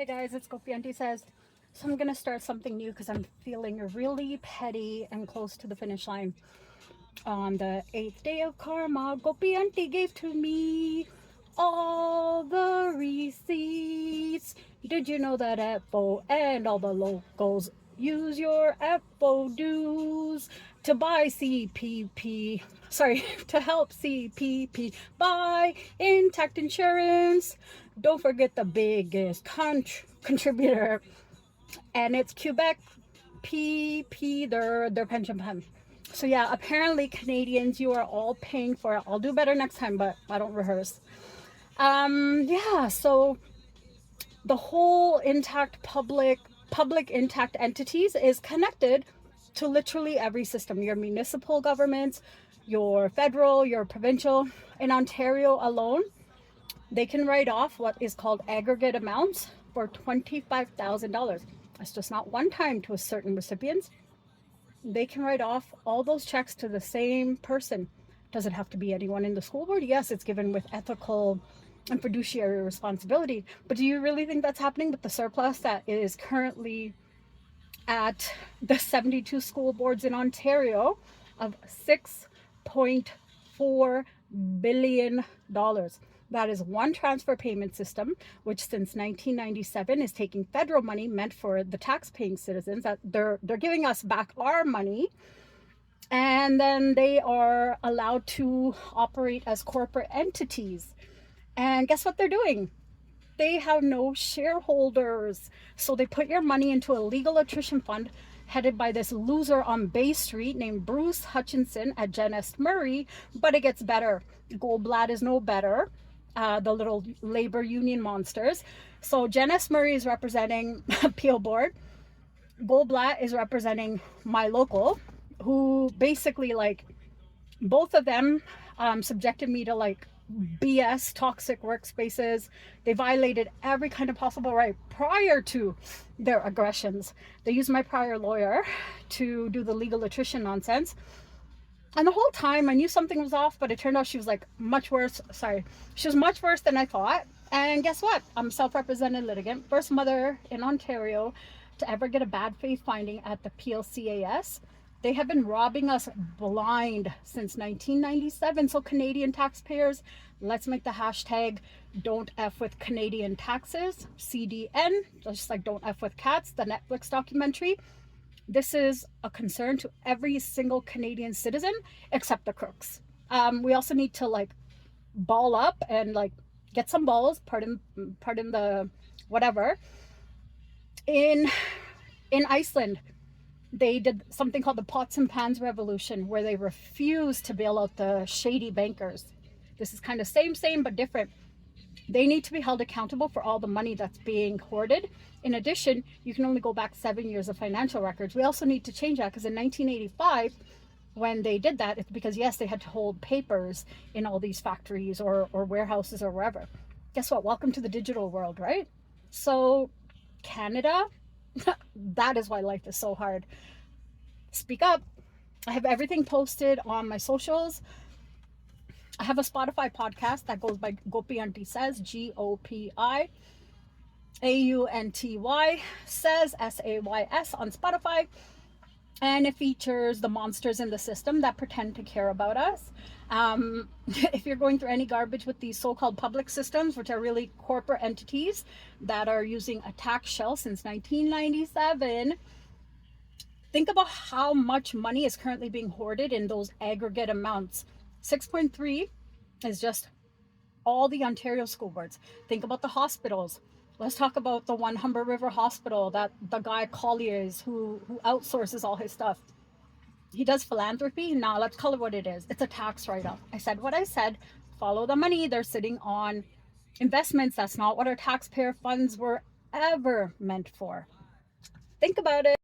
Hey guys, it's Gopi Aunty Says. So I'm gonna start something new because I'm feeling really petty and close to the finish line. On the 8th day of karma, Gopi Aunty gave to me all the receipts. Did you know that FO and all the locals use your FO dues to buy CPP? Sorry, to help CPP buy intact insurance. Don't forget the biggest contributor, and it's Quebec PP, their pension fund. So yeah, apparently Canadians, you are all paying for it. I'll do better next time, but I don't rehearse. Yeah, so the whole intact public intact entities is connected to literally every system. Your municipal governments, your federal, your provincial. In Ontario alone, they can write off what is called aggregate amounts for $25,000. It's just not one time to a certain recipients. They can write off all those checks to the same person. Does it have to be anyone in the school board? Yes, it's given with ethical and fiduciary responsibility. But do you really think that's happening with the surplus that is currently at the 72 school boards in Ontario of $6.4 billion? That is one transfer payment system, which since 1997 is taking federal money meant for the tax-paying citizens, that they're giving us back our money, and then they are allowed to operate as corporate entities. And guess what they're doing? They have no shareholders. So they put your money into a legal attrition fund headed by this loser on Bay Street named Bruce Hutchinson at Jen S. Murray. But it gets better. Goldblatt is no better. The little labor union monsters. So Jen S. Murray is representing Peel Board. Goldblatt is representing my local, who basically, like, both of them subjected me to like BS, toxic workspaces. They violated every kind of possible right prior to their aggressions. They used my prior lawyer to do the legal attrition nonsense. And the whole time I knew something was off, but it turned out she was like much worse. Sorry, she was much worse than I thought. And guess what? I'm a self-represented litigant, first mother in Ontario to ever get a bad faith finding at the PLCAS. They have been robbing us blind since 1997. So Canadian taxpayers, let's make the hashtag don't F with Canadian taxes, CDN, just like don't F with cats, the Netflix documentary. This is a concern to every single Canadian citizen except the crooks. We also need to like ball up and like get some balls, pardon the whatever. In Iceland, they did something called the pots and pans revolution, where they refused to bail out the shady bankers. This is kind of same but different. They need to be held accountable for all the money that's being hoarded. In addition, you can only go back 7 years of financial records. We also need to change that, because in 1985, when they did that, it's because, yes, they had to hold papers in all these factories or warehouses or wherever. Guess what? Welcome to the digital world, right? So Canada, that is why life is so hard. Speak up. I have everything posted on my socials. I have a Spotify podcast that goes by Gopi Aunty Says, GOPI AUNTY Says, SAYS, on Spotify. And it features the monsters in the system that pretend to care about us. If you're going through any garbage with these so-called public systems, which are really corporate entities that are using a tax shell since 1997, think about how much money is currently being hoarded in those aggregate amounts. 6.3 is just all the Ontario school boards. Think about the hospitals. Let's talk about the one Humber River Hospital that the guy Collier's who outsources all his stuff. He does philanthropy. Now let's call it what it is. It's a tax write-off. I said what I said. Follow the money. They're sitting on investments. That's not what our taxpayer funds were ever meant for. Think about it.